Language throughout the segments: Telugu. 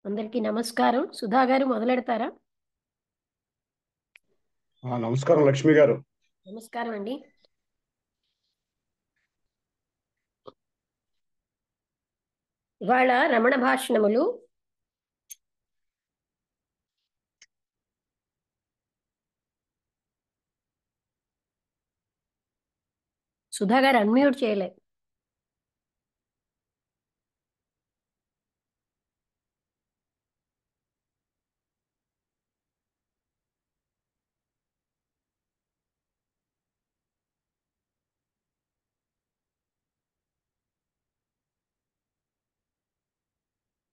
అందరికీ నమస్కారం. సుధా గారు మొదలెడతారా? నమస్కారం లక్ష్మి గారు. నమస్కారం అండి. ఇవాళ రమణ భాషణములు సుధా గారు అన్మ్యూట్ చేయలే.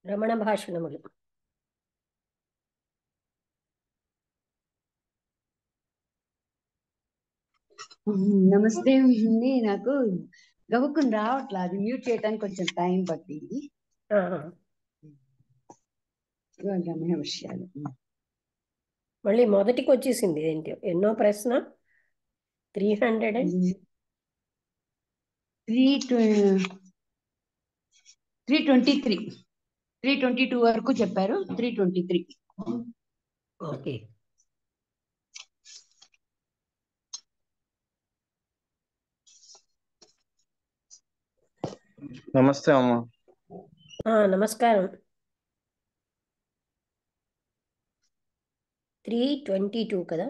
రమణ భాషణములు నమస్తే అండి. నాకు గబుక్కుని రావట్లా, అది మ్యూట్ చేయడానికి కొంచెం టైం పట్టింది. రమణ విషయాలు మళ్ళీ మొదటికి వచ్చేసింది. ఏంటి ఎన్నో ప్రశ్న? 322 వరకు చెప్పారు. 323. ఓకే. నమస్తే అమ్మా. నమస్కారం. 322 కదా?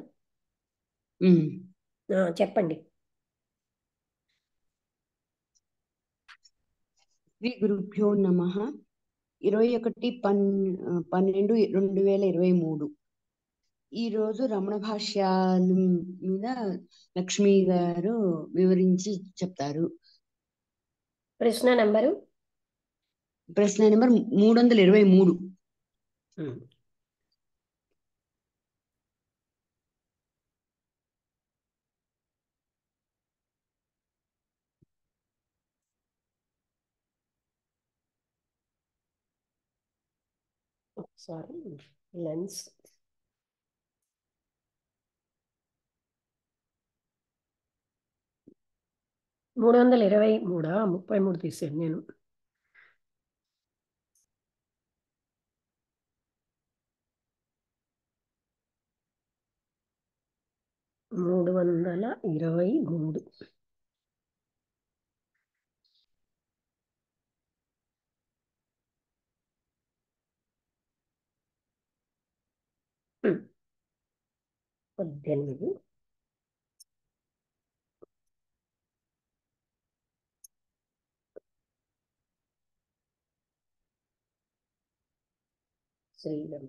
చెప్పండి. శ్రీ గురుభ్యో నమః. 21/12/2023 ఈరోజు రమణ భాష్యాల మీద లక్ష్మి గారు వివరించి చెప్తారు. ప్రశ్న నెంబర్ 323. Sorry, lens. మూడు 33 తీసాను నేను. మూడు 323. పద్దెనిమిది. శ్రీరామ్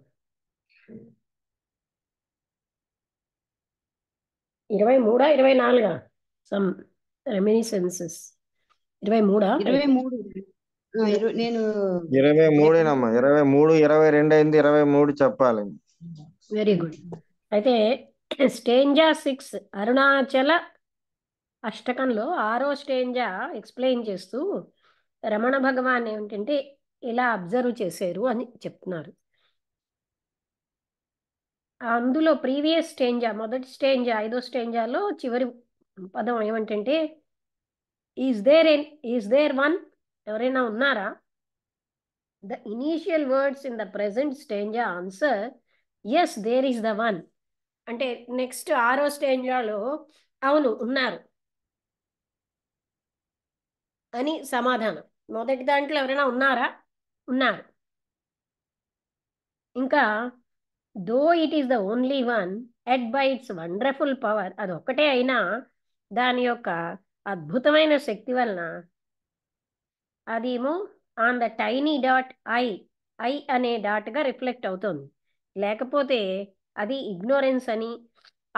23 24 సమ్ రెమినిసెన్సెస్ 23 నేను 23 23 22 అయింది. 23 చెప్పాలి. Very good. అయితే స్టేంజా 6 అరుణాచల అష్టకంలో 6వ స్టేంజా ఎక్స్ప్లెయిన్ చేస్తూ రమణ భగవాన్ ఏమిటంటే ఇలా అబ్జర్వ్ చేశారు అని చెప్తున్నారు. అందులో ప్రీవియస్ స్టేంజా, మొదటి స్టేంజా 5వ స్టేంజాలో చివరి పదం ఏమంటే ఈజ్ దేర్ వన్, ఎవరైనా ఉన్నారా? The initial words in the present stanza answer is there is the one. అంటే నెక్స్ట్ 6వ స్టేంజాలో అవును ఉన్నారు అని సమాధానం. మొదటి దాంట్లో ఎవరైనా ఉన్నారా? ఉన్నారు. ఇంకా though it is the only one at by it's wonderful power, అది ఒక్కటే అయినా దాని యొక్క అద్భుతమైన శక్తి వలన అదేమో on the tiny dot I అనే డాట్గా రిఫ్లెక్ట్ అవుతుంది. లేకపోతే అది ఇగ్నోరెన్స్ అని,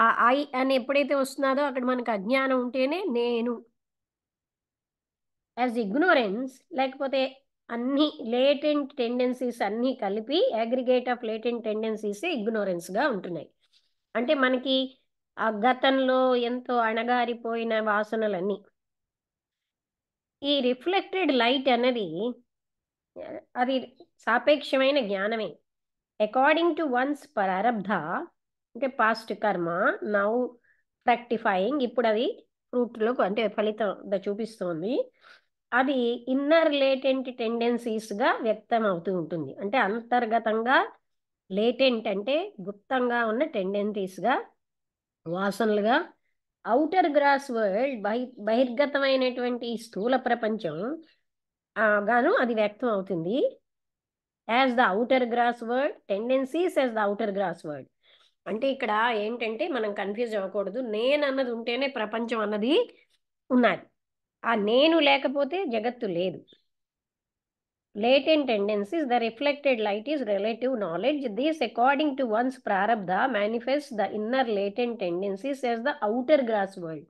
ఆ ఐ అని ఎప్పుడైతే వస్తున్నాదో అక్కడ మనకు అజ్ఞానం ఉంటేనే నేను యాజ్ ఇగ్నోరెన్స్, లేకపోతే అన్ని లేటెంట్ టెండెన్సీస్ అన్నీ కలిపి అగ్రిగేట్ ఆఫ్ లేటెంట్ టెండెన్సీసే ఇగ్నోరెన్స్గా ఉంటున్నాయి. అంటే మనకి ఆ గతంలో ఎంతో అణగారిపోయిన వాసనలన్నీ ఈ రిఫ్లెక్టెడ్ లైట్ అన్నది అది సాపేక్షమైన జ్ఞానమే. అకార్డింగ్ టు వన్స్ ప్రారబ్ధ అంటే పాస్ట్ కర్మ, నౌ ప్రాక్టిఫైయింగ్, ఇప్పుడు అది ఫ్రూట్లో అంటే ఫలితం చూపిస్తోంది. అది ఇన్నర్ లేటెంట్ టెండెన్సీస్గా వ్యక్తం అవుతూ ఉంటుంది. అంటే అంతర్గతంగా, లేటెంట్ అంటే గుప్తంగా ఉన్న టెండెన్సీస్గా, వాసనలుగా, ఔటర్ గ్రాస్ వరల్డ్ బహిర్గతమైనటువంటి స్థూల ప్రపంచం గాను అది వ్యక్తం అవుతుంది. As the outer gross world, tendencies as the outer gross world. అంటే ఇక్కడ ఏంటంటే మనం కన్ఫ్యూజ్ అవ్వకూడదు. నేను అన్నది ఉంటేనే ప్రపంచం అన్నది ఉన్నది. ఆ నేను లేకపోతే జగత్తు లేదు. Latent tendencies, the reflected light is relative knowledge. This, according to one's prarabdha, manifests the inner latent tendencies as the outer gross world.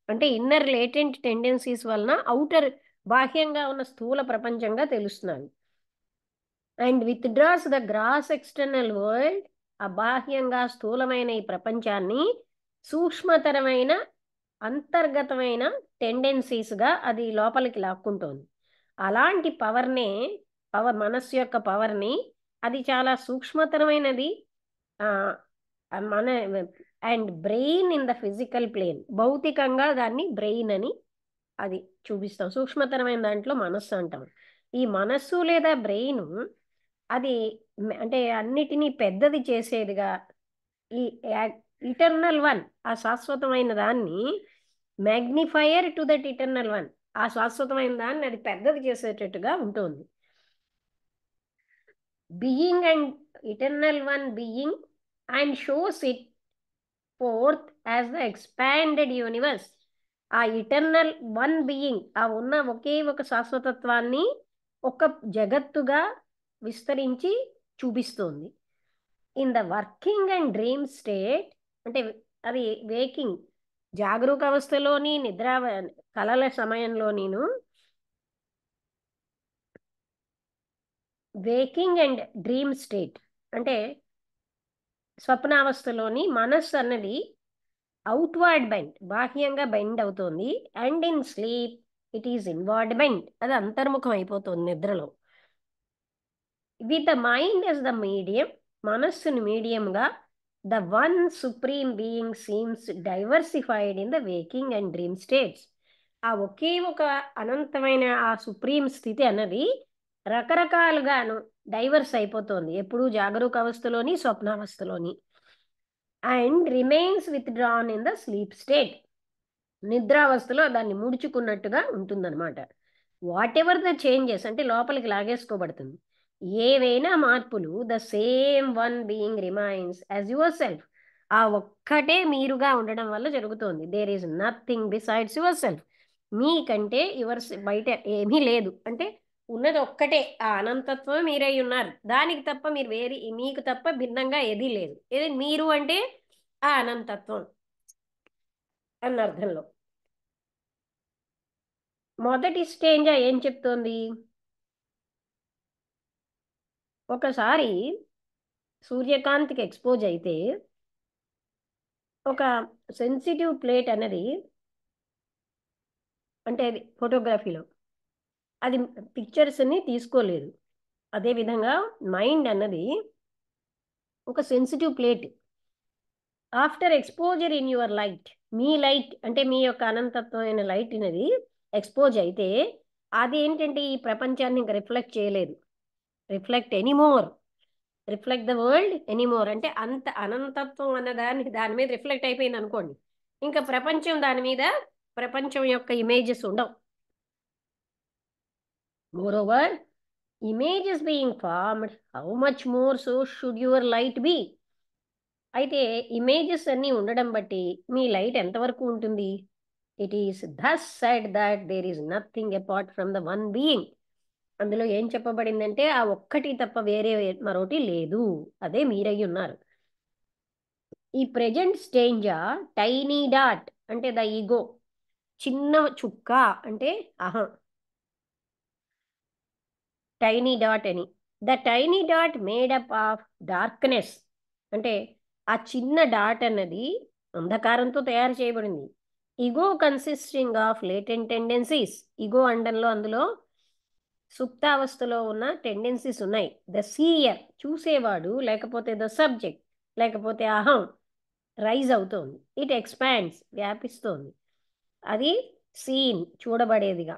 అంటే ఇన్నర్ లేటెంట్ టెండెన్సీస్ వలన అవుటర్ బాహ్యంగా ఉన్న స్థూల ప్రపంచంగా తెలుస్తున్నాను. And withdraws the gross external world, ఆ బాహ్యంగా స్థూలమైన ఈ ప్రపంచాన్ని సూక్ష్మతరమైన అంతర్గతమైన టెండెన్సీస్గా అది లోపలికి లాక్కుంటోంది. అలాంటి మనస్సు యొక్క పవర్ని, అది చాలా సూక్ష్మతరమైనది. మన and brain in the physical plane, భౌతికంగా దాన్ని బ్రెయిన్ అని అది చూపిస్తాం. సూక్ష్మతరమైన దాంట్లో మనస్సు అంటాం. ఈ మనస్సు లేదా బ్రెయిన్ అది అంటే అన్నిటినీ పెద్దది చేసేదిగా, ఈ ఇటర్నల్ వన్, ఆ శాశ్వతమైన దాన్ని, magnifier to that eternal one, ఆ శాశ్వతమైన దాన్ని అది పెద్దది చేసేటట్టుగా ఉంటుంది. Being and eternal one being and shows it fourth as the expanded universe. ఆ ఇటర్నల్ వన్ బీయింగ్, ఆ ఉన్న ఒకే ఒక శాశ్వతత్వాన్ని ఒక జగత్తుగా విస్తరించి చూపిస్తుంది. In the working and dream state, అంటే అది వేకింగ్, జాగరూక అవస్థలోని, కలల సమయంలోనీను, వేకింగ్ అండ్ డ్రీమ్ స్టేట్ అంటే స్వప్నావస్థలోని మనస్సు అన్నది అవుట్వర్డ్ బెండ్, బాహ్యంగా బెండ్ అవుతుంది. And in sleep it is inward bend, అది అంతర్ముఖం అయిపోతుంది నిద్రలో. With the mind as the medium, మనస్సుని మీడియంగా, the one supreme being seems diversified in the waking and dream states. ఆ ఒకే ఒక అనంతమైన ఆ సుప్రీం స్థితి అన్నది రకరకాలుగాను డైవర్స్ అయిపోతుంది, ఎప్పుడూ జాగరూక అవస్థలోని, స్వప్నావస్థలోని. And remains withdrawn in the sleep state, నిద్రావస్థలో దాన్ని ముడుచుకున్నట్టుగా ఉంటుందన్నమాట. వాట్ ఎవర్ ద చేంజెస్, అంటే లోపలికి లాగేసుకోబడుతుంది. ఏవైనా మార్పులు, the same one being remains as yourself, ఆ ఒక్కటే మీరుగా ఉండడం వల్ల జరుగుతోంది. There is nothing besides yourself, మీకంటే బయట ఏమీ లేదు. అంటే ఉన్నది ఒక్కటే, ఆ అనంతత్వం మీరై ఉన్నారు. దానికి తప్ప మీరు మీకు తప్ప భిన్నంగా ఏదీ లేదు. ఏది మీరు అంటే ఆ అనంతత్వం అన్న అర్థంలో. మొదటి స్టేంజ్ ఏం చెప్తోంది? ఒకసారి సూర్యకాంతికి ఎక్స్పోజ్ అయితే ఒక సెన్సిటివ్ ప్లేట్ అనేది, అంటే అది ఫోటోగ్రఫీలో అది పిక్చర్స్ని తీసుకోలేదు. అదేవిధంగా మైండ్ అన్నది ఒక sensitive plate. After exposure in your light, me light అంటే మీ యొక్క అనంతత్వమైన లైట్ అనేది ఎక్స్పోజ్ అయితే అది ఏంటంటే ఈ ప్రపంచాన్ని ఇంకా రిఫ్లెక్ట్ చేయలేదు. రిఫ్లెక్ట్ ద వరల్డ్ ఎనీమోర్ అంటే అంత అనంతత్వం అన్న దాని మీద రిఫ్లెక్ట్ అయిపోయింది అనుకోండి, ఇంకా ప్రపంచం యొక్క ఇమేజెస్ ఉండవు. Moreover, images being formed, how much more so should your light be. అయితే ఇమేజెస్ అన్నీ ఉండడం బట్టి మీ లైట్ ఎంతవరకు ఉంటుంది? It is thus said that there is nothing apart from the one being. అందులో ఏం చెప్పబడిందంటే ఆ ఒక్కటి తప్ప వేరే మరొకటి లేదు, అదే మీరై ఉన్నారు. ఈ ప్రెజెంట్ స్టేంజ్ టైనీ డాట్ అంటే ద ఈగో, చిన్న చుక్క అంటే అహం, టైనీ డాట్ అని. The tiny dot made up of darkness అంటే ఆ చిన్న డాట్ అన్నది అంధకారంతో తయారు చేయబడింది. Ego consisting of latent tendencies, ego అందులో సుప్తావస్థలో ఉన్న టెండెన్సీస్ ఉన్నాయి. ద సీయర్ చూసేవాడు, లేకపోతే ద సబ్జెక్ట్, లేకపోతే అహం రైజ్ అవుతోంది. ఇట్ ఎక్స్పాండ్స్ వ్యాపిస్తోంది, అది సీన్ చూడబడేదిగా.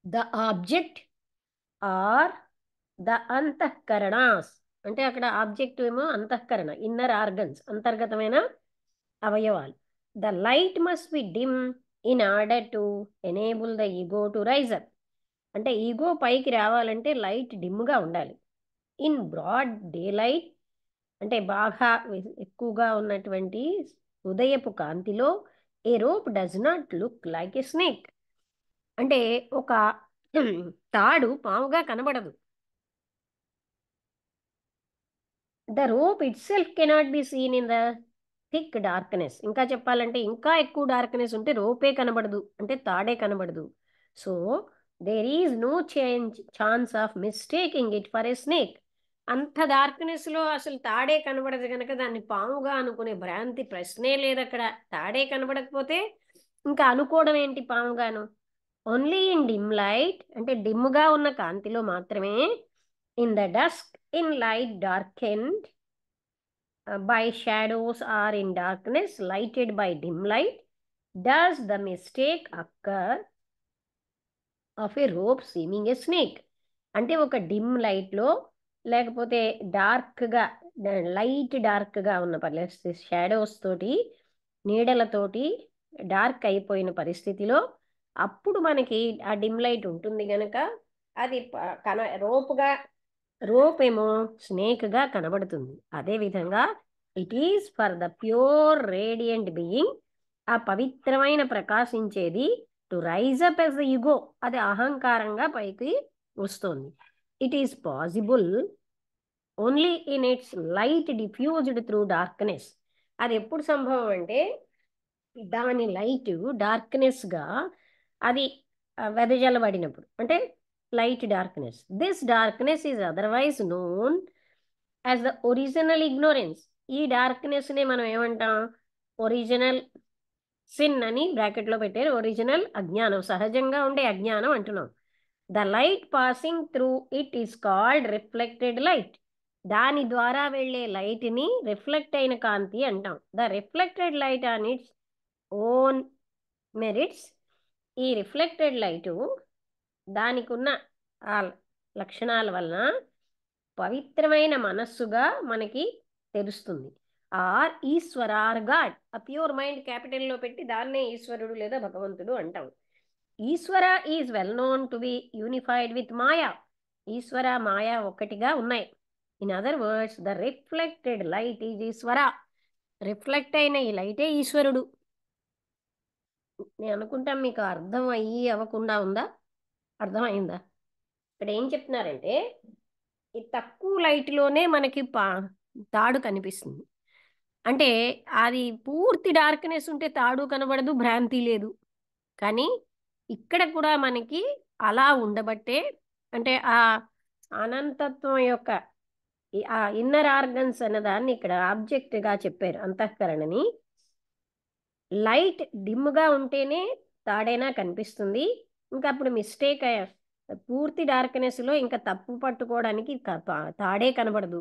ద ఆబ్జెక్ట్ ఆర్ ద అంతఃకరణాస్. అంటే అక్కడ ఆబ్జెక్ట్ ఏమో అంతఃకరణ, ఇన్నర్ ఆర్గన్స్, అంతర్గతమైన అవయవాలు. The light must be dim in order to enable the ego to rise up. అంటే ఈగో పైకి రావాలంటే లైట్ డిమ్గా ఉండాలి. ఇన్ బ్రాడ్ డే లైట్, అంటే బాగా ఎక్కువగా ఉన్నటువంటి ఉదయపు కాంతిలో, a rope does not look like a snake. అంటే ఒక తాడు పాముగా కనబడదు. The rope it self cannot be seen in the thick darkness. ఇంకా చెప్పాలంటే ఇంకా ఎక్కువ డార్క్నెస్ ఉంటే రోపే కనబడదు, అంటే తాడే కనబడదు. So there is no chance of mistaking it for a snake. అంత డార్క్నెస్లో అసలు తాడే కనబడదు కనుక దాన్ని పాముగా అనుకునే భ్రాంతి ప్రశ్నే లేదు అక్కడ. తాడే కనబడకపోతే ఇంకా అనుకోవడం ఏంటి పాముగాను? ఓన్లీ ఇన్ డిమ్ లైట్, అంటే డిమ్గా ఉన్న కాంతిలో మాత్రమే, in the dusk, in light darkened by shadows or in darkness lighted by dim light, does the mistake occur of a rope seeming a snake. అంటే ఒక డిమ్ లైట్లో లేకపోతే డార్క్గా, లైట్ డార్క్గా ఉన్న పరిస్థితి, షాడోస్ తోటి, నీడలతోటి డార్క్ అయిపోయిన పరిస్థితిలో అప్పుడు మనకి ఆ డిమ్ లైట్ ఉంటుంది కనుక అది రోప్ ఏమో స్నేక్గా కనబడుతుంది. అదేవిధంగా it is for the pure radiant being, ఆ పవిత్రమైన ప్రకాశించేది, to rise up as the ego, అది అహంకారంగా పైకి వస్తుంది. It is possible only in its light diffused through darkness. అది ఎప్పుడు సంభవం అంటే దాని లైట్ డార్క్నెస్గా అది వెదజల్లబడినప్పుడు, అంటే light darkness. This darkness is otherwise known as the original ignorance. ఈ డార్క్నెస్నే మనం ఏమంటాం? ఒరిజినల్ సిన్ అని బ్రాకెట్లో పెట్టారు. ఒరిజినల్ అజ్ఞానం, సహజంగా ఉండే అజ్ఞానం అంటున్నాం. The light passing through it is called reflected light. దాని ద్వారా వెళ్ళే లైట్ని రిఫ్లెక్ట్ అయిన కాంతి అంటాం. The reflected light on its own merits. ఈ రిఫ్లెక్టెడ్ లైటు దానికి ఉన్న ఆ లక్షణాల వలన పవిత్రమైన మనస్సుగా మనకి తెలుస్తుంది. Or Ishwara, or God. ఆ ప్యూర్ మైండ్ క్యాపిటల్లో పెట్టి దాన్నే ఈశ్వరుడు లేదా భగవంతుడు అంటాం. Ishwara is well known to be unified with Maya. Ishwara, Maya ఒక్కటిగా ఉన్నాయి. In other words the reflected light is Ishwara. Reflect అయిన ఈ లైటే ఈశ్వరుడు. నేను అనుకుంటాం మీకు అర్థం అయ్యి అవ్వకుండా ఉందా? అర్థమైందా? ఇక్కడ ఏం చెప్తున్నారంటే ఈ తక్కువ లైట్లోనే మనకి తాడు కనిపిస్తుంది. అంటే అది పూర్తి డార్క్నెస్ ఉంటే తాడు కనబడదు, భ్రాంతి లేదు. కానీ ఇక్కడ కూడా మనకి అలా ఉండబట్టే, అంటే ఆ అనంతత్వం యొక్క ఆ ఇన్నర్ ఆర్గన్స్ అన్నదాన్ని ఇక్కడ ఆబ్జెక్ట్గా చెప్పారు, అంతఃకరణని. లైట్ డిమ్గా ఉంటేనే తాడైనా కనిపిస్తుంది. ఇంకా అప్పుడు మిస్టేక్ పూర్తి డార్క్నెస్లో ఇంకా తప్పు పట్టుకోవడానికి తాడే కనబడదు.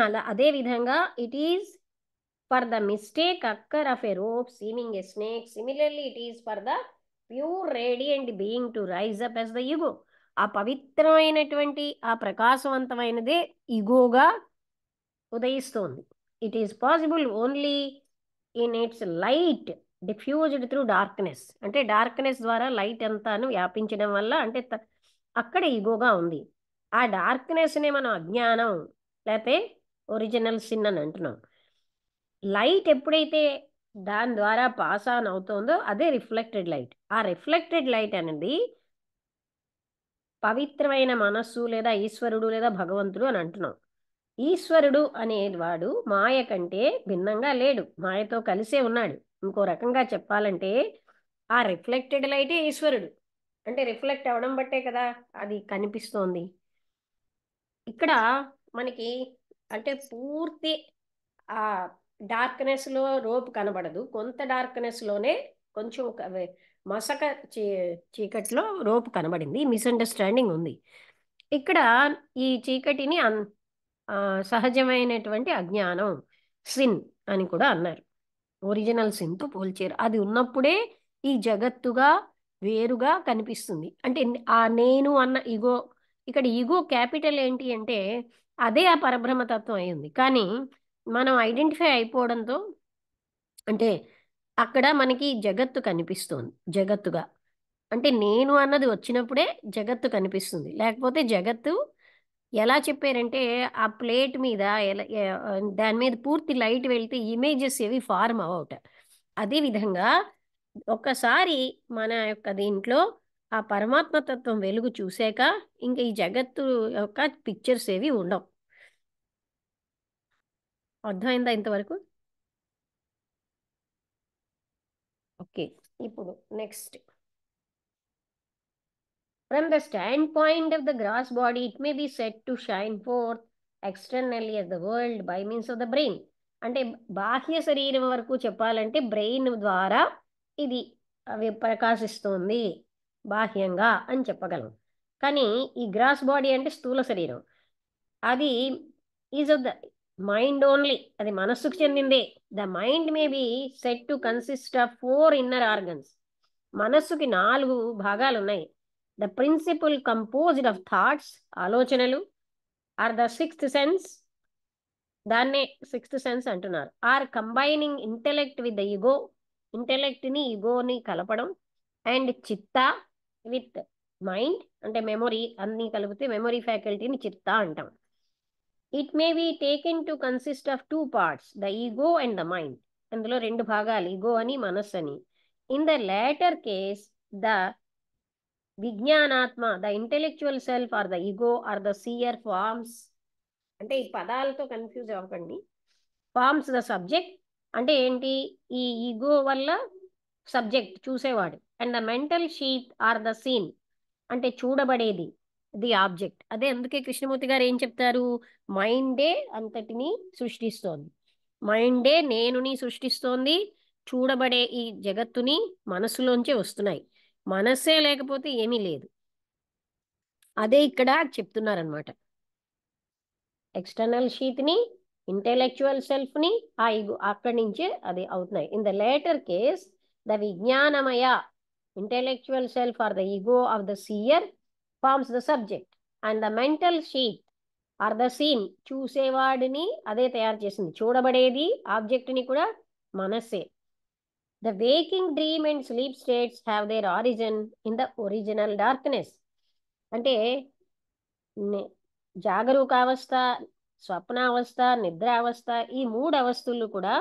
అలా అదేవిధంగా it is for the mistake occur of a rope seeming a snake. Similarly it is for the pure radiant being to rise up as the ego. ఆ పవిత్రమైనటువంటి ఆ ప్రకాశవంతమైనదే ఈగోగా ఉదయిస్తోంది. It is possible only in its light diffused through darkness. అంటే డార్క్నెస్ ద్వారా లైట్ అంతాను వ్యాపించడం వల్ల, అంటే అక్కడ ఈగోగా ఉంది. ఆ డార్క్నెస్నే మనం అజ్ఞానం లేకపోతే ఒరిజినల్ సిన్ అని అంటున్నాం. లైట్ ఎప్పుడైతే దాని ద్వారా పాస్ ఆన్ అవుతుందో అదే రిఫ్లెక్టెడ్ లైట్. ఆ రిఫ్లెక్టెడ్ లైట్ అనేది పవిత్రమైన మనస్సు లేదా ఈశ్వరుడు లేదా భగవంతుడు అని అంటున్నాం. ఈశ్వరుడు అనేవాడు మాయ కంటే భిన్నంగా లేడు, మాయతో కలిసే ఉన్నాడు. ఇంకో రకంగా చెప్పాలంటే ఆ రిఫ్లెక్టెడ్ లైటే ఈశ్వరుడు. అంటే రిఫ్లెక్ట్ అవడం బట్టే కదా అది కనిపిస్తోంది. ఇక్కడ మనకి అంటే పూర్తి ఆ డార్క్నెస్లో రోప్ కనబడదు, కొంత డార్క్నెస్లోనే కొంచెం మసక చీకట్లో రోప్ కనబడింది. మిస్అండర్స్టాండింగ్ ఉంది ఇక్కడ. ఈ చీకటిని సహజమైనటువంటి అజ్ఞానం, సిన్ అని కూడా అన్నారు. ఒరిజినల్ సిన్తో పోల్చారు. అది ఉన్నప్పుడే ఈ జగత్తుగా వేరుగా కనిపిస్తుంది. అంటే ఆ నేను అన్న ఈగో, ఇక్కడ ఈగో క్యాపిటల్ ఏంటి అంటే అదే ఆ పరబ్రహ్మతత్వం అయింది. కానీ మనం ఐడెంటిఫై అయిపోవడంతో అంటే అక్కడ మనకి జగత్తు కనిపిస్తుంది జగత్తుగా. అంటే నేను అన్నది వచ్చినప్పుడే జగత్తు కనిపిస్తుంది. లేకపోతే జగత్తు ఎలా చెప్పారంటే ఆ ప్లేట్ మీద దాని మీద పూర్తి లైట్ వెళ్తే ఇమేజెస్ ఏవి ఫార్మ్ అవట. అదేవిధంగా ఒక్కసారి మన యొక్క దీంట్లో ఆ పరమాత్మ తత్వం వెలుగు చూసాక ఇంకా ఈ జగత్తు యొక్క పిక్చర్స్ ఏవి ఉండవు. అర్థమైందా ఇంతవరకు? ఓకే, ఇప్పుడు next. From the standpoint of the gross body, it may be said to shine forth externally as the world by means of the brain. అంటే బాహ్య శరీరం వరకు చెప్పాలంటే బ్రెయిన్ ద్వారా ఇది అవి ప్రకాశిస్తుంది బాహ్యంగా అని చెప్పగలం. కానీ ఈ గ్రాస్ బాడీ అంటే స్థూల శరీరం, అది is of the mind only, అది మనస్సుకు చెందిందే. The mind may be set to consist of 4 inner organs. మనస్సుకి 4 భాగాలు ఉన్నాయి. The principle composed of thoughts, ఆలోచనలు, ఆర్ ద 6th సెన్స్, దాన్నే 6th సెన్స్ అంటున్నారు. Or combining intellect with the ego, ఇంటెలెక్ట్ని ఈగోని కలపడం, అండ్ చిత్త విత్ మైండ్, అంటే మెమొరీ అన్నీ కలిపితే మెమొరీ ఫ్యాకల్టీని చిత్త అంటాం. It may be taken to consist of 2 parts, the ego and the mind. అందులో 2 భాగాలు, ఈగో అని మనస్సు అని. In the later case the విజ్ఞానాత్మ, the intellectual self or the ego or the seer forms. అంటే ఈ పదాలతో కన్ఫ్యూజ్ అవ్వకండి. ఫార్మ్స్ ద సబ్జెక్ట్ అంటే ఏంటి, ఈ ఈగో వల్ల సబ్జెక్ట్ చూసేవాడు. And the mental sheath are the seen అంటే చూడబడేది, ది ఆబ్జెక్ట్. అదే అందుకే కృష్ణమూర్తి గారు ఏం చెప్తారు, మైండే అంతటిని సృష్టిస్తోంది, మైండే నేనుని సృష్టిస్తోంది, చూడబడే ఈ జగత్తుని మనసులోంచే వస్తున్నాయి, మనస్సే లేకపోతే ఏమీ లేదు. అదే ఇక్కడ చెప్తున్నారనమాట. ఎక్స్టర్నల్ షీత్ని, ఇంటెలెక్చువల్ సెల్ఫ్ని, ఆ ఈగో అక్కడి నుంచే అది అవుతున్నాయి. In the later case the విజ్ఞానమయ intellectual self or the ego of the seer forms the subject, and the mental sheet or the seen చూసేవాడిని అదే తయారు చేసింది, చూడబడేది ఆబ్జెక్ట్ని కూడా మనస్సే. The waking dream and sleep states have their origin in the original darkness. అంటే జాగరూకావస్థ, స్వప్నావస్థ, నిద్రావస్థ, ఈ 3 అవస్థలు కూడా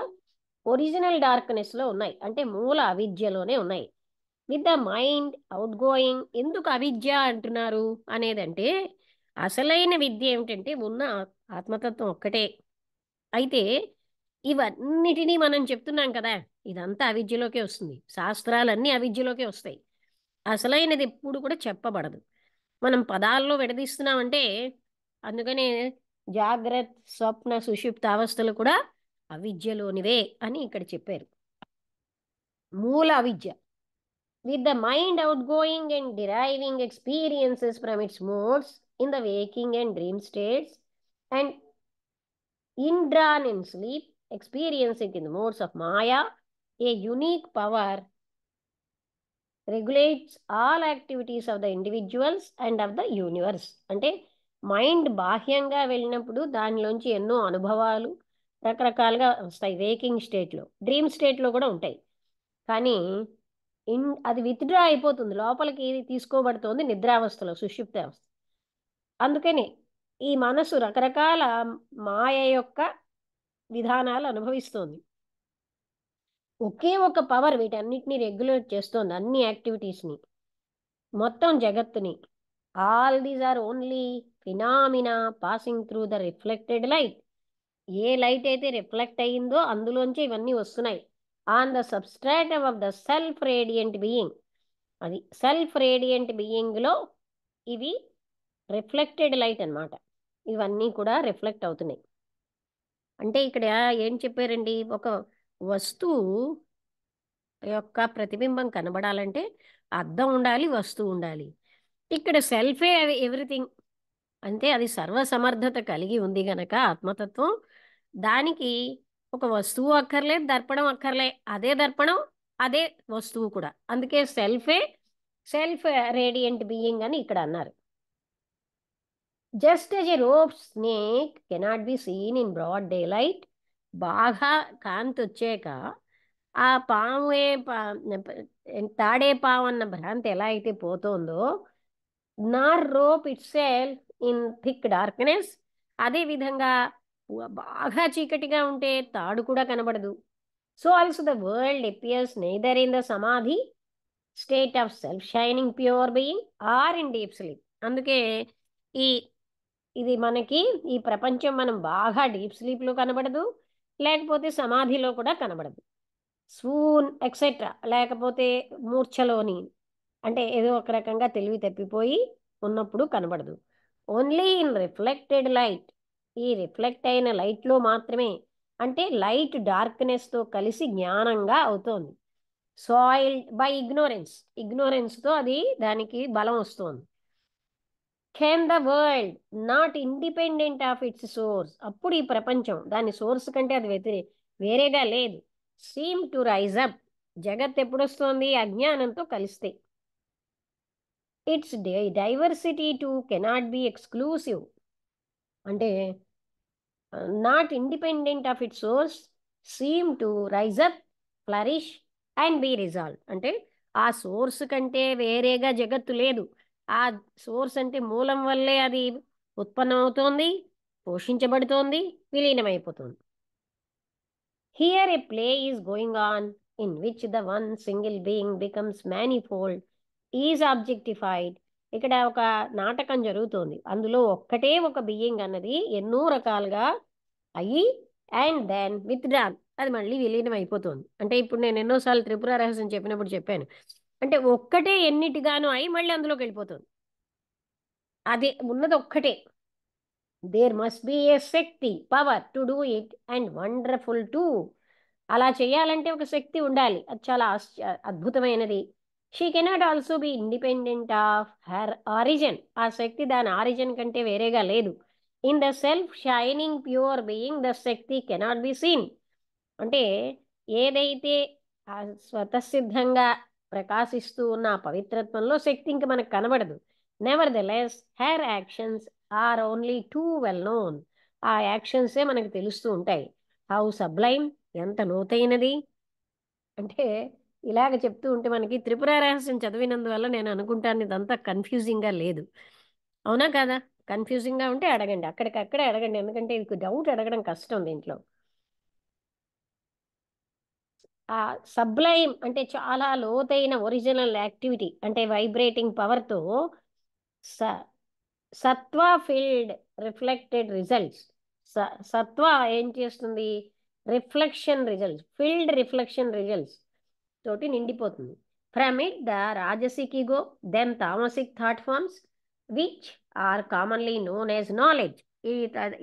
ఒరిజినల్ డార్క్నెస్లో ఉన్నాయి, అంటే మూల అవిద్యలోనే ఉన్నాయి. With the mind out going. ఎందుకు అవిద్య అంటున్నారు అనేదంటే అసలైన విద్య ఏమిటంటే ఉన్న ఆత్మతత్వం ఒక్కటే. అయితే ఇవన్నిటినీ మనం చెప్తున్నాం కదా, ఇదంతా అవిద్యలోకే వస్తుంది, శాస్త్రాలన్నీ అవిద్యలోకే వస్తాయి. అసలైనది ఎప్పుడు కూడా చెప్పబడదు, మనం పదాల్లో విడదీస్తున్నామంటే. అందుకనే జాగ్రత్త, స్వప్న, సుషుప్త అవస్థలు కూడా అవిద్యలోనివే అని ఇక్కడ చెప్పారు. మూల అవిద్య. With the mind outgoing and deriving experiences from its modes in the waking and dream states, and indrawn in sleep, experiencing in the modes of Maya, a unique power regulates all activities of the individuals and of the universe. అంటే మైండ్ బాహ్యంగా వెళ్ళినప్పుడు దానిలోంచి ఎన్నో అనుభవాలు రకరకాలుగా వస్తాయి. వేకింగ్ స్టేట్లో, డ్రీమ్ స్టేట్లో కూడా ఉంటాయి. కానీ అది విత్డ్రా అయిపోతుంది, లోపలికి తీసుకోబడుతోంది నిద్రావస్థలో, సుషుప్త అవస్థ. అందుకని ఈ మనసు రకరకాల మాయ యొక్క విధానాలు అనుభవిస్తోంది. ఒకే ఒక పవర్ వీటన్నిటిని రెగ్యులేట్ చేస్తోంది, అన్ని యాక్టివిటీస్ని, మొత్తం జగత్తుని. All these are only phenomena passing through the reflected light. ఏ లైట్ అయితే రిఫ్లెక్ట్ అయ్యిందో అందులోంచి ఇవన్నీ వస్తున్నాయి. On the substratum of the self radiant being. అది సెల్ఫ్ రేడియంట్ బీయింగ్లో ఇవి రిఫ్లెక్టెడ్ లైట్ అన్నమాట. ఇవన్నీ కూడా రిఫ్లెక్ట్ అవుతున్నాయి. అంటే ఇక్కడ ఏం చెప్పారండి, ఒక వస్తువు యొక్క ప్రతిబింబం కనబడాలంటే అద్దం ఉండాలి, వస్తువు ఉండాలి. ఇక్కడ సెల్ఫే ఎవ్రీథింగ్, అంటే అది సర్వసమర్థత కలిగి ఉంది గనక ఆత్మతత్వం, దానికి ఒక వస్తువు అక్కర్లేదు, దర్పణం అక్కర్లే, అదే దర్పణం, అదే వస్తువు కూడా. అందుకే సెల్ఫే సెల్ఫ్ రేడియంట్ బీయింగ్ అని ఇక్కడ అన్నారు. Just as a rope snake cannot be seen in broad day light. బాగా కాంతి వచ్చాక ఆ తాడే పాము అన్న భ్రాంతి ఎలా అయితే పోతుందో, nor rope itself in thick darkness, అదేవిధంగా బాగా చీకటిగా ఉంటే తాడు కూడా కనబడదు. So also the world appears neither in the samadhi state of self shining pure being or in deep sleep. అందుకే ఈ ఇది మనకి ఈ ప్రపంచం మనం బాగా డీప్ స్లీప్లో కనబడదు, లేకపోతే సమాధిలో కూడా కనబడదు. స్వూన్ ఎక్సెట్రా, లేకపోతే మూర్ఛలోని, అంటే ఏదో ఒక రకంగా తెలివి తప్పిపోయి ఉన్నప్పుడు కనబడదు. ఓన్లీ ఇన్ రిఫ్లెక్టెడ్ లైట్, ఈ రిఫ్లెక్ట్ అయిన లైట్లో మాత్రమే, అంటే లైట్ డార్క్నెస్తో కలిసి జ్ఞానంగా అవుతోంది. సాయిల్డ్ బై ఇగ్నోరెన్స్తో అది దానికి బలం వస్తుంది. Can the world not independent of its source, అప్పుడు ఈ ప్రపంచం దాని సోర్స్ కంటే అది వేరేగా లేదు. సీమ్ టు రైజ్ అప్, జగత్ ఎప్పుడు వస్తుంది? అజ్ఞానంతో కలిస్తే. Its diversity to cannot be exclusive, అంటే not independent of its source, seem to rise up, flourish and be resolve. అంటే ఆ సోర్స్ కంటే వేరేగా జగత్తు లేదు, ఆ సోర్స్ అంటే మూలం వల్లే అది ఉత్పన్నమవుతోంది, పోషించబడుతోంది, విలీనమైపోతుంది. Here a play is going on in which the one single being becomes manifold is objectified. ఇక్కడ ఒక నాటకం జరుగుతోంది, అందులో ఒక్కటే ఒక బీయింగ్ అన్నది ఎన్నో రకాలుగా అయ్యి అండ్ దెన్ విత్ డ్రాన్, అది మళ్ళీ విలీనం అయిపోతుంది. అంటే ఇప్పుడు నేను ఎన్నోసార్లు త్రిపుర రహస్యం చెప్పినప్పుడు చెప్పాను, అంటే ఒక్కటే ఎన్నిటిగానో అయి మళ్ళీ అందులోకి వెళ్ళిపోతుంది. అది ఉన్నది ఒక్కటే. There must be a shakti, power to do it and wonderful too. అలా చేయాలంటే ఒక శక్తి ఉండాలి, అది చాలా అద్భుతమైనది. She cannot also be independent of her origin, ఆ శక్తి దాని ఆరిజిన్ కంటే వేరేగా లేదు. In the self shining pure being the shakti cannot be seen, అంటే ఏదైతే ఆ స్వతసిద్ధంగా ప్రకాశిస్తూ ఉన్న ఆ పవిత్రత్వంలో శక్తి ఇంక మనకు కనబడదు. Nevertheless her actions are only too well known, ఆ యాక్షన్సే మనకు తెలుస్తూ ఉంటాయి. హౌ సబ్లైమ్, ఎంత లోతైనది. అంటే ఇలాగ చెప్తూ ఉంటే మనకి త్రిపుర రహస్యం చదివినందువల్ల నేను అనుకుంటాను ఇదంతా కన్ఫ్యూజింగ్గా లేదు. అవునా కదా? కన్ఫ్యూజింగ్గా ఉంటే అడగండి, అక్కడికక్కడే అడగండి, ఎందుకంటే ఇది డౌట్ అడగడం కష్టం దీంట్లో. ఆ సబ్లైమ్ అంటే చాలా లోతైన ఒరిజినల్ యాక్టివిటీ, అంటే వైబ్రేటింగ్ పవర్తో సత్వ ఫీల్డ్ రిఫ్లెక్టెడ్ రిజల్ట్స్. సత్వ ఏం చేస్తుంది? Reflection results, field reflection results తోటి నిండిపోతుంది. From it the rajasic ego, then tamasic thought forms which are commonly known as knowledge.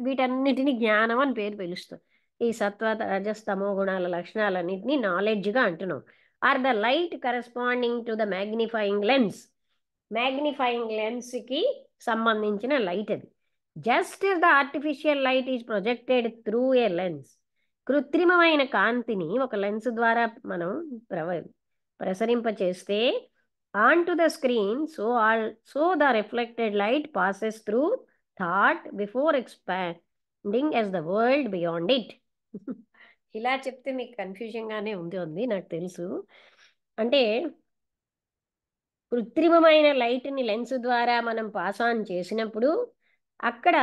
వీటన్నిటిని జ్ఞానం అని పేరు పిలుస్తుంది. ఈ సత్వ రజస్తమో గుణాల లక్షణాలన్నింటినీ నాలెడ్జ్గా అంటున్నాం. Or the light corresponding to the magnifying lens, magnifying లెన్స్కి సంబంధించిన లైట్ అది. Just the artificial light is projected through a lens, కృత్రిమమైన కాంతిని ఒక లెన్స్ ద్వారా మనం ప్రసరింపచేస్తే on to the screen, so the reflected light passes through thought before expanding as the world beyond it. ఇలా చెప్తే మీకు కన్ఫ్యూజన్గానే ఉంది నాకు తెలుసు. అంటే కృత్రిమమైన లైట్ని లెన్స్ ద్వారా మనం పాస్ ఆన్ చేసినప్పుడు అక్కడ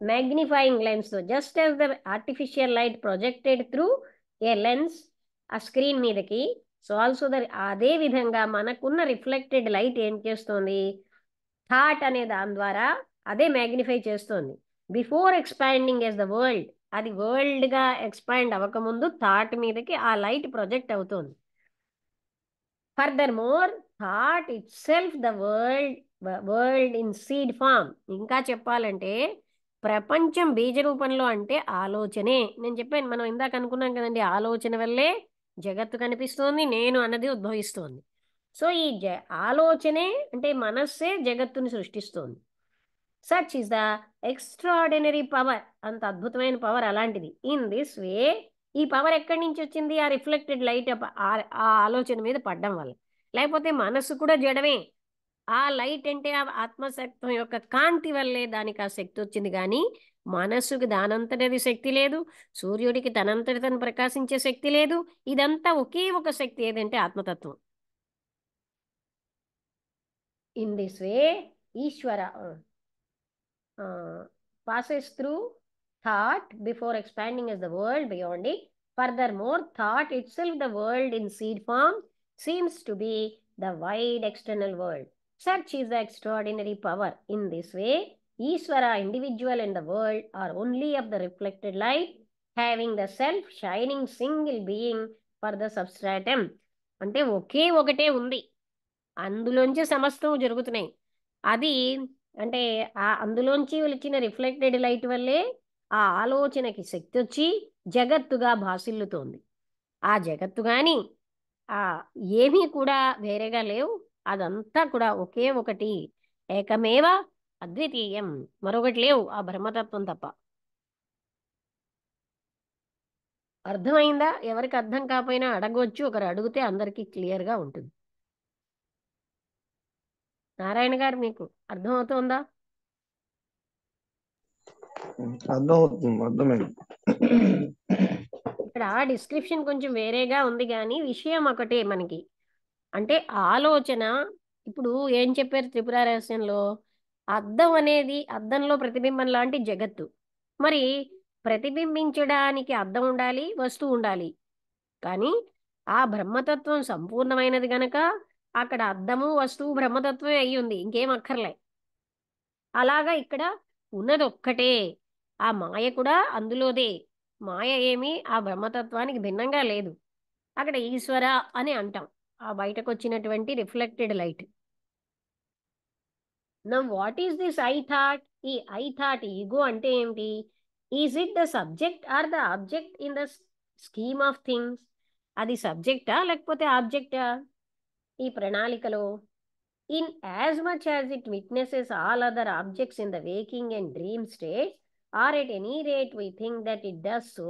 మ్యాగ్నిఫైయింగ్ లెన్స్తో, just as the artificial light projected through a lens ఆ స్క్రీన్ మీదకి, సో ఆల్సో అదే విధంగా మనకున్న రిఫ్లెక్టెడ్ లైట్ ఏం చేస్తుంది? థాట్ అనే దాని ద్వారా అదే మ్యాగ్నిఫై చేస్తుంది. Before expanding as the world, అది వరల్డ్గా ఎక్స్పాండ్ అవ్వకముందు థాట్ మీదకి ఆ లైట్ ప్రొజెక్ట్ అవుతుంది. Furthermore thought itself the world in seed form. ఇంకా చెప్పాలంటే ప్రపంచం బీజ రూపంలో, అంటే ఆలోచనే. నేను చెప్పాను, మనం ఇందాక అనుకున్నాం కదండి, ఆలోచన వల్లే జగత్తు కనిపిస్తోంది, నేను అన్నది ఉద్భవిస్తోంది. సో ఈ ఆలోచనే, అంటే మనస్సే జగత్తుని సృష్టిస్తోంది. Such is the extraordinary power, అంత అద్భుతమైన పవర్ అలాంటిది. ఇన్ దిస్ వే, ఈ పవర్ ఎక్కడి నుంచి వచ్చింది? ఆ రిఫ్లెక్టెడ్ లైట్ ఆ ఆలోచన మీద పడడం వల్ల. లేకపోతే మనస్సు కూడా జడమే. ఆ లైట్ అంటే ఆ ఆత్మశక్తం యొక్క కాంతి వల్లే దానికి ఆ శక్తి వచ్చింది, కానీ మనస్సుకి దానంతటది శక్తి లేదు, సూర్యుడికి తనంతటి తను ప్రకాశించే శక్తి లేదు. ఇదంతా ఒకే ఒక శక్తి, ఏదంటే ఆత్మతత్వం. In this way Ishwara passes through thought before expanding as the world beyond it. Furthermore, thought itself, the world in seed form, seems to be the wide external world. Such is the extraordinary power. In this way, Ishvara, individual, and the world are only of the reflected light, having the self-shining single being for the substratum. అంటే ఒకే ఒకటే ఉంది, అందులోంచి సమస్తం జరుగుతున్నాయి. అది అంటే ఆ అందులోంచి వచ్చిన రిఫ్లెక్టెడ్ లైట్ వల్లే ఆ ఆలోచనకి శక్తి వచ్చి జగత్తుగా భాసిల్లుతోంది. ఆ జగత్తు కానీ ఆ ఏమీ కూడా వేరేగా లేవు, అదంతా కూడా ఒకే ఒకటి, ఏకమేవ అద్వితీయం, మరొకటి లేవు ఆ బ్రహ్మతత్వం తప్ప. అర్థమైందా? ఎవరికి అర్థం కాకపోయినా అడగవచ్చు, ఒకరు అడిగితే అందరికీ క్లియర్గా ఉంటుంది. నారాయణ గారు, మీకు అర్థమవుతోందా? అర్థమైంది. ఇక్కడ డిస్క్రిప్షన్ కొంచెం వేరేగా ఉంది, కానీ విషయం ఒకటే మనకి. అంటే ఆలోచన ఇప్పుడు ఏం చెప్పారు త్రిపుర రహస్యంలో, అద్దం అనేది అద్దంలో ప్రతిబింబం లాంటి జగత్తు. మరి ప్రతిబింబించడానికి అద్దం ఉండాలి, వస్తువు ఉండాలి, కానీ ఆ బ్రహ్మతత్వం సంపూర్ణమైనది గనక అక్కడ అద్దము వస్తువు బ్రహ్మతత్వమే అయి ఉంది, ఇంకేం అక్కర్లే. అలాగా ఇక్కడ ఉన్నది ఒక్కటే, ఆ మాయ కూడా అందులోదే. మాయ ఏమీ ఆ బ్రహ్మతత్వానికి భిన్నంగా లేదు. అక్కడ ఈశ్వర అని అంటాం, ఆ బయటకు వచ్చినటువంటి reflected light. Now what is this I thought? ఈ ఐ థాట్, ఈగో అంటే ఏమిటి? Is it the subject or the object in the scheme of things? అది సబ్జెక్టా లేకపోతే ఆబ్జెక్టా ఈ ప్రణాళికలో? In as much as it witnesses all other objects in the waking and dream states, or at any rate we think that it does so,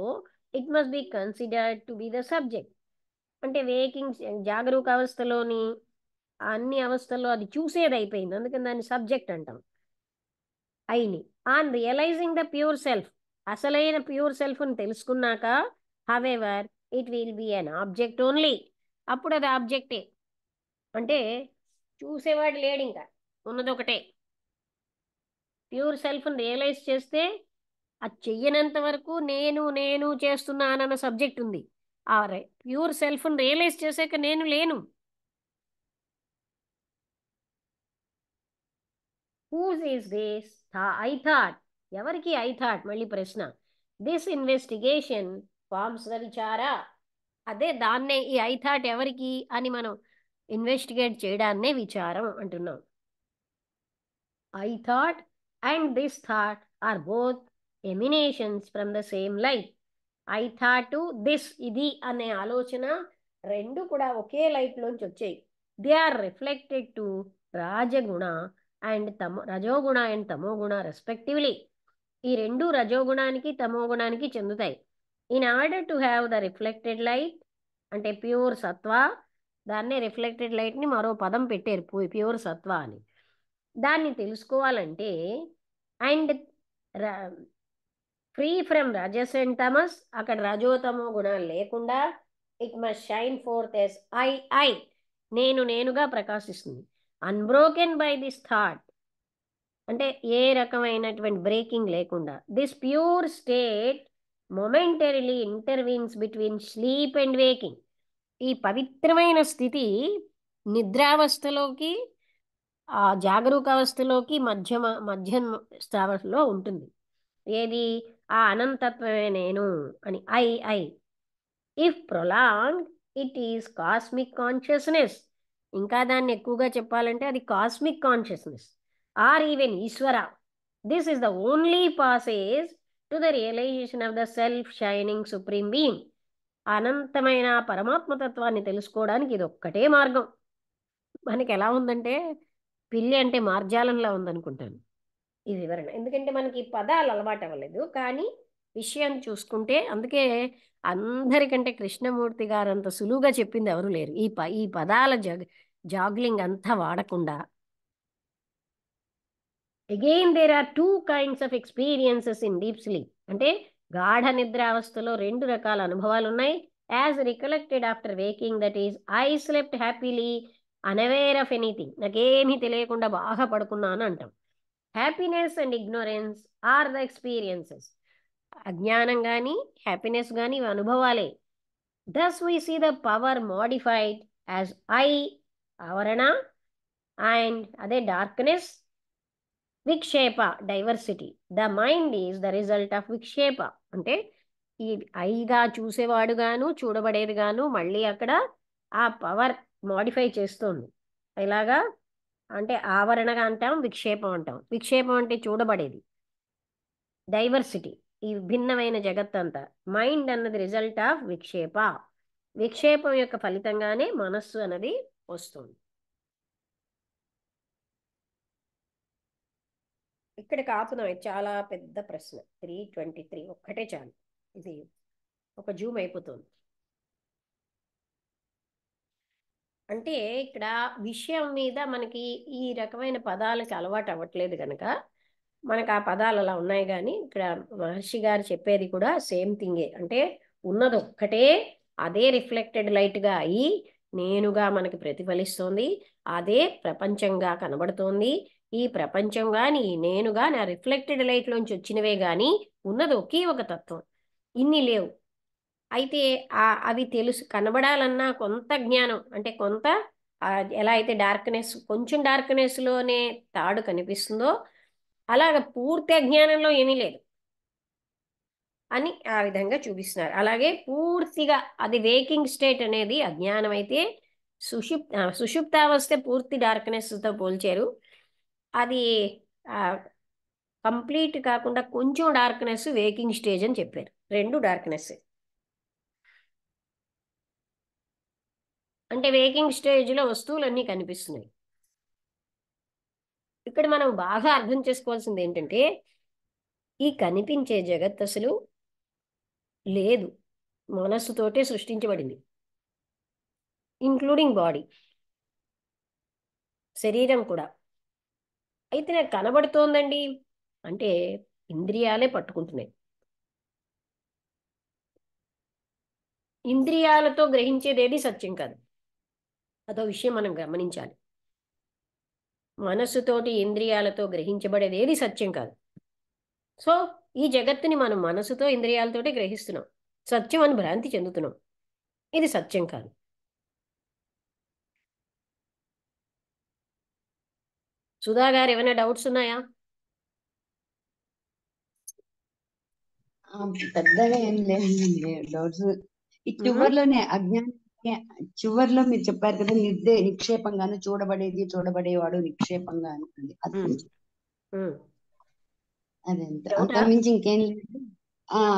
it must be considered to be the subject. అంటే వేకింగ్ జాగరూక అవస్థలోని అన్ని అవస్థల్లో అది చూసేది అయిపోయింది, అందుకని దాన్ని సబ్జెక్ట్ అంటాం. అయిని on realising the pure self, అసలైన ప్యూర్ సెల్ఫ్ని తెలుసుకున్నాక, however it will be an object only, అప్పుడు అది ఆబ్జెక్టే. అంటే చూసేవాడు లేడు, ఇంకా ఉన్నది ఒకటే. ప్యూర్ సెల్ఫ్ని రియలైజ్ చేస్తే అది చెయ్యనంత వరకు నేను నేను చేస్తున్నానన్న సబ్జెక్ట్ ఉంది. ఆ ప్యూర్ సెల్ఫ్ని రియలైజ్ చేసాక నేను లేను. Whose is this I thought? ఎవరికి ఐ థాట్? మళ్ళీ ప్రశ్న. దిస్ ఇన్వెస్టిగేషన్ ఫార్మ్స్ ద విచార. అదే దాన్నే ఈ ఐ థాట్ ఎవరికి అని మనం ఇన్వెస్టిగేట్ చేయడాన్నే విచారం అంటున్నాం. I thought and this thought are both emanations from the same light. I thought to this, ఇది అనే ఆలోచన రెండు కూడా ఒకే లైట్ లోంచి వచ్చాయి. They are reflected to rajaguna and rajoguna and tamoguna respectively. ఈ రెండు రజోగుణానికి తమోగుణానికి చెందుతాయి. In order to have the reflected light, అంటే ప్యూర్ సత్వ, దాన్నే రిఫ్లెక్టెడ్ లైట్ని మరో పదం పెట్టారు, ప్యూర్ సత్వ అని. దాన్ని తెలుసుకోవాలంటే and free from rajas and tamas, అక్కడ రజోతమో గుణాలు లేకుండా, it must shine forth as I, నేను నేనుగా ప్రకాశిస్తుంది. అన్బ్రోకెన్ బై దిస్ థాట్, అంటే ఏ రకమైనటువంటి బ్రేకింగ్ లేకుండా. This pure state momentarily intervenes between sleep and waking. ఈ పవిత్రమైన స్థితి నిద్రావస్థలోకి ఆ జాగరూక అవస్థలోకి మధ్య స్థావలో ఉంటుంది. ఏది? ఆ అనంతత్వమే నేను అని I. If prolonged it is cosmic consciousness. ఇంకా దాన్ని ఎక్కువగా చెప్పాలంటే అది cosmic consciousness or even Ishwara. This is the only passage to the realization of the self shining supreme being. అనంతమైన పరమాత్మతత్వాన్ని తెలుసుకోవడానికి ఇది ఒక్కటే మార్గం. మనకి ఎలా ఉందంటే పిల్లి అంటే మార్జాలంలా ఉందనుకుంటాను ఈ వివరణ, ఎందుకంటే మనకి ఈ పదాలు అలవాటు అవ్వలేదు. కానీ విషయం చూసుకుంటే, అందుకే అందరికంటే కృష్ణమూర్తి గారు అంత సులువుగా చెప్పింది ఎవరు లేరు. ఈ పదాల జాగ్లింగ్ అంతా వాడకుండా. Again there are two kinds of experiences in deep sleep. అంటే గాఢ నిద్రావస్థలో రెండు రకాల అనుభవాలు ఉన్నాయి. As recollected after waking, that is I slept happily unaware of anything. నాకేమీ తెలియకుండా బాగా పడుకున్నాను అంటాం. Happiness and ignorance are the experiences. అజ్ఞానం కానీ హ్యాపీనెస్ కానీ ఇవి అనుభవాలే. Thus we see the power modified as I, avarana, and అదే darkness, vikshepa, diversity. The mind is the result of vikshepa. అంటే ఈ ఐగా చూసేవాడు గాను చూడబడేది గాను మళ్ళీ అక్కడ ఆ పవర్ మోడిఫై చేస్తుంది. ఇలాగా అంటే ఆవరణగా అంటాం, విక్షేపం అంటాం. విక్షేపం అంటే చూడబడేది. డైవర్సిటీ, ఈ భిన్నమైన జగత్తంతా. మైండ్ అన్నది రిజల్ట్ ఆఫ్ విక్షేప. విక్షేపం యొక్క ఫలితంగానే మనస్సు అన్నది వస్తుంది. ఇక్కడ కాపుదాం. ఇది చాలా పెద్ద ప్రశ్న. 323 ఒక్కటే చాలు. ఇది ఒక జూమ్ అయిపోతుంది. అంటే ఇక్కడ విషయం మీద మనకి ఈ రకమైన పదాలకి అలవాటు అవ్వట్లేదు కనుక మనకు ఆ పదాలు అలా ఉన్నాయి. కానీ ఇక్కడ మహర్షి గారు చెప్పేది కూడా సేమ్ థింగే. అంటే ఉన్నది ఒక్కటే, అదే రిఫ్లెక్టెడ్ లైట్గా అయ్యి నేనుగా మనకి ప్రతిఫలిస్తోంది. అదే ప్రపంచంగా కనబడుతోంది. ఈ ప్రపంచం కానీ నేనుగా నా రిఫ్లెక్టెడ్ లైట్లోంచి వచ్చినవే కానీ ఉన్నది ఒకే ఒక తత్వం. ఇన్ని లేవు. అయితే అవి తెలుసు కనబడాలన్నా కొంత జ్ఞానం, అంటే కొంత ఎలా అయితే డార్క్నెస్, కొంచెం డార్క్నెస్లోనే తాడు కనిపిస్తుందో అలాగ పూర్తి అజ్ఞానంలో ఏమీ లేదు అని ఆ విధంగా చూపిస్తున్నారు. అలాగే పూర్తిగా అది వేకింగ్ స్టేట్ అనేది అజ్ఞానం అయితే, సుషుప్తావస్థ పూర్తి డార్క్నెస్తో పోల్చారు. అది కంప్లీట్ కాకుండా కొంచెం డార్క్నెస్ వేకింగ్ స్టేజ్ అని చెప్పారు. రెండు డార్క్నెస్. అంటే వేకింగ్ స్టేజ్లో వస్తువులన్నీ కనిపిస్తున్నాయి. ఇక్కడ మనం బాగా అర్థం చేసుకోవాల్సింది ఏంటంటే ఈ కనిపించే జగత్ అసలు లేదు, మనస్సుతోటే సృష్టించబడింది. ఇంక్లూడింగ్ బాడీ, శరీరం కూడా. అయితే నాకు కనబడుతోందండి అంటే ఇంద్రియాలే పట్టుకుంటున్నాయి. ఇంద్రియాలతో గ్రహించేదేది సత్యం కాదు. అదో విషయం మనం గమనించాలి. మనస్సుతోటి ఇంద్రియాలతో గ్రహించబడేది ఏది సత్యం కాదు. సో ఈ జగత్తుని మనం మనసుతో ఇంద్రియాలతోటే గ్రహిస్తున్నాం, సత్యం అని భ్రాంతి చెందుతున్నాం. ఇది సత్యం కాదు. సుధా గారు ఏమైనా డౌట్స్ ఉన్నాయా? పెద్దగా ఏం లేదండి డౌట్స్. ఈ చివర్లోనే అజ్ఞానం, చివర్లో మీరు చెప్పారు కదా, నిక్షేపంగాను చూడబడేవాడు నిక్షేపంగా అనుకోండి. అది కొంచెం అదే అంతకుమించి ఇంకేం లేదు.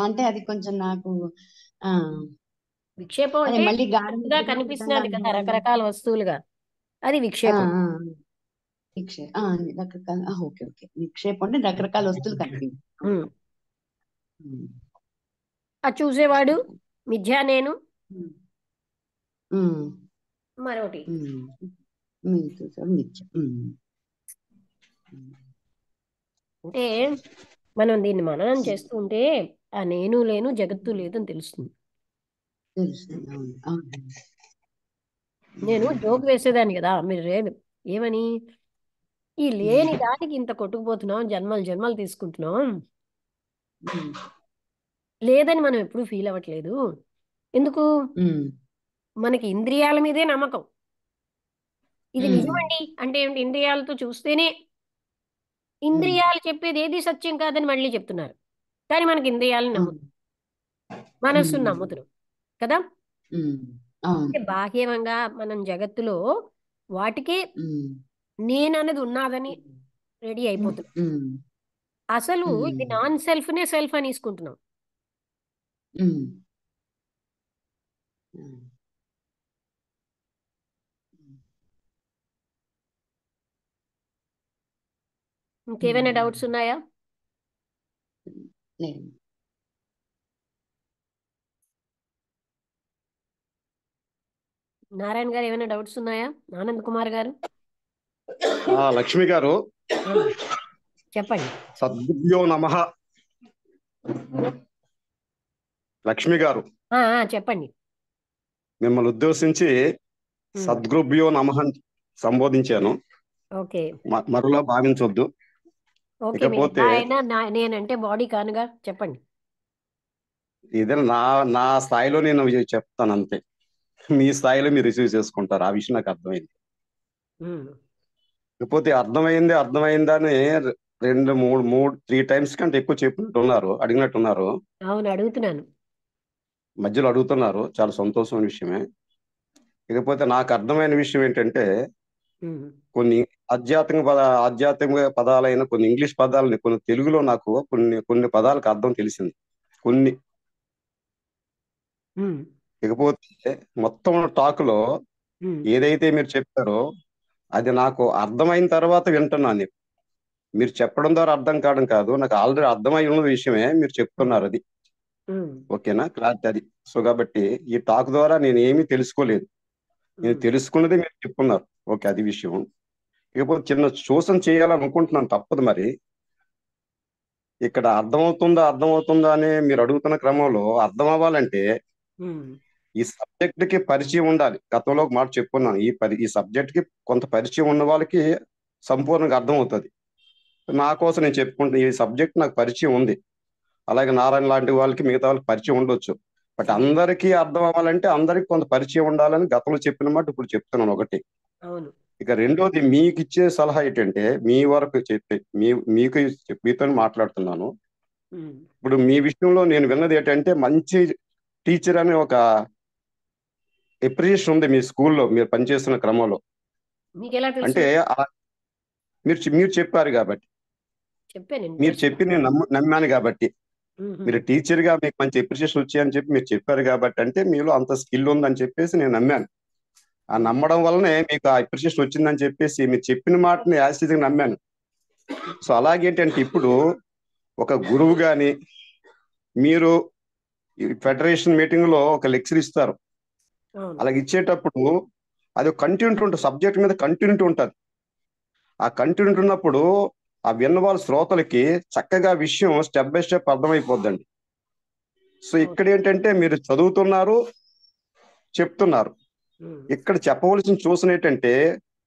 అంటే అది కొంచెం నాకు విక్షేపం అదే అంటే మళ్ళీ పెద్దగా కనిపిస్తున్నది కదా రకరకాల వస్తువులుగా, అది విక్షేపం. రకరకాల ఓకే ఓకే. నిక్షేపం అంటే రకరకాల వస్తువులు కనిపించాయి. ఆ చూసేవాడు మిథ్యా, నేను మరొకటి అంటే మనం దీన్ని మననం చేస్తూ ఉంటే ఆ నేను లేను, జగత్తు లేదని తెలుస్తుంది. నేను జోక్ వేసేదాన్ని కదా, మీరు లేదు ఏమని, ఈ లేని దానికి ఇంత కొట్టుకుపోతున్నాం, జన్మలు జన్మలు తీసుకుంటున్నాం, లేదని మనం ఎప్పుడూ ఫీల్ అవ్వట్లేదు. ఎందుకు? మనకి ఇంద్రియాల మీదే నమ్మకం. ఇది నిజమండి అంటే ఏమిటి? ఇంద్రియాలతో చూస్తేనే, ఇంద్రియాలు చెప్పేది ఏది సత్యం కాదని మళ్ళీ చెప్తున్నారు. కానీ మనకి ఇంద్రియాలను నమ్ముతున్నాం, మనస్సును నమ్ముతున్నాం కదా. అంటే బాహ్యంగా మనం జగత్తులో వాటికే నేను అనేది ఉన్నాదని రెడీ అయిపోతున్నాం. అసలు ఇది నాన్ సెల్ఫ్నే సెల్ఫ్ అని తీసుకుంటున్నాం. ఇంకేమైనా డౌట్స్ ఉన్నాయా? నారాయణ గారు ఏమైనా డౌట్స్ ఉన్నాయా? ఆనంద్ కుమార్ గారు లక్ష్మి గారు, ఆ, చెప్పండి. సద్గుభ్యో నమః. లక్ష్మి గారు, చెప్పండి. మిమ్మల్ని ఉద్దేశించి ఉమ్, సద్గుభ్యో నమః అని సంబోధించాను. ఓకే మరోలా భావించొద్దు. ఓకే. మీరు ఇకపోతే ఎలా అయినా నేనంటే బాడీ కానుగా చెప్పండి. ఇదే నా స్థాయిలో నేను చెప్తాను అంతే. మీ స్థాయిలో మీరు రిసీవ్ చేసుకుంటారు. ఆ విషయం నాకు అర్థమైంది. ఉమ్, ఇకపోతే అర్థమైందా అని రెండు మూడు 3 times కంటే ఎక్కువ చెప్పినట్టున్నారు, అడిగినట్టున్నారు, అవును, అడుగుతున్నాను. మధ్యలో అడుగుతున్నారు. చాలా సంతోషమైన విషయమే. ఇకపోతే నాకు అర్థమైన విషయం ఏంటంటే, ఉమ్, కొన్ని ఆధ్యాత్మిక పదాలైన కొన్ని ఇంగ్లీష్ పదాలని కొన్ని తెలుగులో నాకు కొన్ని పదాలకు అర్థం తెలిసింది. కొన్ని. ఉమ్, ఇకపోతే మొత్తం టాక్లో ఉమ్, ఏదైతే మీరు చెప్పారో అది నాకు అర్థమైన తర్వాత వింటున్నాను. మీరు చెప్పడం ద్వారా అర్థం కావడం కాదు, నాకు ఆల్రెడీ అర్థమై ఉన్న విషయమే మీరు చెప్తున్నారు. అది ఉమ్, ఓకేనా? క్లారిటీ అది. సో కాబట్టి ఈ టాక్ ద్వారా నేను ఏమీ తెలుసుకోలేదు. నేను ఉమ్, తెలుసుకున్నది మీరు చెప్పున్నారు. ఓకే, అది విషయం. ఇకపోతే చిన్న సూచన చేయాలనుకుంటున్నాను, తప్పదు మరి. ఇక్కడ అర్థమవుతుందా అని మీరు అడుగుతున్న క్రమంలో అర్థం అవ్వాలంటే ఉమ్, ఈ సబ్జెక్ట్ కి పరిచయం ఉండాలి. గతంలో ఒక మాట చెప్పుకున్నాను. ఈ సబ్జెక్ట్ కి కొంత పరిచయం ఉన్న వాళ్ళకి సంపూర్ణంగా అర్థం అవుతుంది. నా కోసం నేను చెప్పుకుంటున్నా, ఈ సబ్జెక్ట్ నాకు పరిచయం ఉంది. అలాగే నారాయణ లాంటి వాళ్ళకి, మిగతా వాళ్ళకి పరిచయం ఉండొచ్చు. బట్ ఉమ్, అందరికీ అర్థం అవ్వాలంటే అందరికి కొంత పరిచయం ఉండాలని గతంలో చెప్పిన మాట ఇప్పుడు చెప్తున్నాను, ఒకటి. అవును. ఇక రెండోది, మీకు ఇచ్చే సలహా ఏంటంటే, మీ వరకు చెప్పి మీకు మీతో మాట్లాడుతున్నాను. ఉమ్, ఇప్పుడు మీ విషయంలో నేను విన్నది ఏంటంటే, మంచి టీచర్ అనే ఒక ఎప్రిషియేషన్ ఉంది మీ స్కూల్లో మీరు పనిచేస్తున్న క్రమంలో. మీకు ఎలా తెలుసు? అంటే మీరు చెప్పారు కాబట్టి, చెప్పానండి, మీరు తెలుసు. చెప్పి నేను నమ్మాను కాబట్టి, ఉహుం, మీరు టీచర్ గా మీకు మంచి ఎప్రిషియేషన్ వచ్చాయని చెప్పి మీరు చెప్పారు కాబట్టి, అంటే మీలో అంత స్కిల్ ఉందని చెప్పేసి నేను నమ్మాను. ఆ నమ్మడం వల్లనే మీకు ఆ అప్రిషియేషన్ వచ్చిందని చెప్పేసి మీరు చెప్పిన మాటని యాసిడ్గా నమ్మాను. సో అలాగేంటంటే, ఇప్పుడు ఒక గురువు గాని మీరు ఈ ఫెడరేషన్ మీటింగ్ లో ఒక లెక్చర్ ఇస్తారు. అవును. అలాగే ఇచ్చేటప్పుడు అది కంటిన్యూటీ ఉంటుంది, సబ్జెక్ట్ మీద కంటిన్యూటీ ఉంటుంది. ఆ కంటిన్యూటీ ఉన్నప్పుడు ఆ విన్న వాళ్ళ శ్రోతలకి చక్కగా విషయం స్టెప్ బై స్టెప్ అర్థమైపోద్దండి. సో అవును. ఇక్కడ ఏంటంటే మీరు చదువుతున్నారు, చెప్తున్నారు. ఉమ్, ఇక్కడ చెప్పవలసిన చూసిన ఏంటంటే,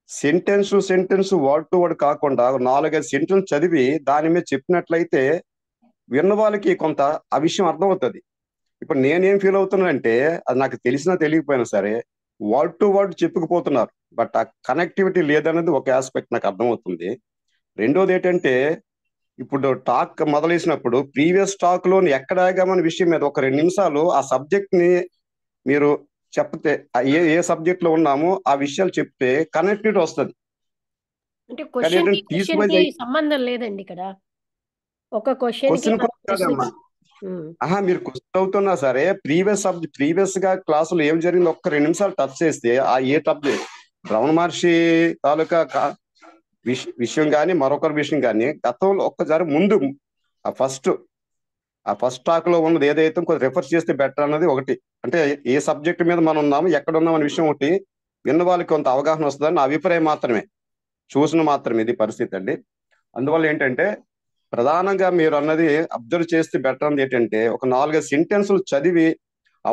సెంటెన్స్ వర్డ్ టు వర్డ్ కాకుండా 4-5 సెంటెన్స్ చదివి దాని మీద చెప్పినట్లయితే విన్న వాళ్ళకి కొంత ఆ విషయం అర్థమవుతుంది. ఇప్పుడు నేనేం ఫీల్ అవుతున్నానంటే, అది నాకు తెలిసినా తెలియకపోయినా సరే వర్డ్ టు వర్డ్ చెప్పుకుపోతున్నారు, బట్ ఆ కనెక్టివిటీ లేదనేది ఒక ఆస్పెక్ట్ నాకు అర్థమవుతుంది. రెండోది ఏంటంటే, ఇప్పుడు టాక్ మొదలేసినప్పుడు ప్రీవియస్ టాక్ లోని ఎక్కడ ఆగామన్న విషయం మీద ఒక 2 నిమిషాలు ఆ సబ్జెక్ట్ ని మీరు చెప్తే, ఏ సబ్జెక్ట్ లో ఉన్నామో ఆ విషయాలు చెప్తే కనెక్టివిటీ వస్తుంది. అంటే కానీ క్వశ్చన్ కి ఏంటంటే పీస్ క్వశ్చన్ వైజ్ కి సంబంధం లేదండి ఇక్కడ. ఒక క్వశ్చన్ కి క్వశ్చన్ మరో క్వశ్చన్ కాదమ్మా. కి. ఉమ్, మీరు క్వశ్చన్ అవుతున్నా సరే ప్రీవియస్ గా క్లాసులో ఏం జరిగింది ఒక్క 2 నిమిషాలు టచ్ చేస్తే ఆ ఏ సబ్జెక్ట్ రమణ మహర్షి తాలూకా విషయం కానీ మరొకరి విషయం కానీ గతంలో ఒక్కసారి ముందు ఆ ఫస్ట్ టాక్ లో ఉన్నది ఏదైతే కొంచెం రెఫర్ చేస్తే బెటర్ అన్నది ఒకటి. అంటే ఏ సబ్జెక్ట్ మీద మనం ఉన్నాము, ఎక్కడ ఉన్నాం అనే విషయం ఒకటి విన్న వాళ్ళకి కొంత అవగాహన వస్తుందని నా అభిప్రాయం మాత్రమే, చూసిన మాత్రమే ఇది పరిస్థితి అండి. అందువల్ల ఏంటంటే, ప్రధానంగా మీరు అన్నది అబ్జర్వ్ చేస్తే బెటర్ అన్నది ఏంటంటే, ఒక 4-5 సెంటెన్సులు చదివి ఆ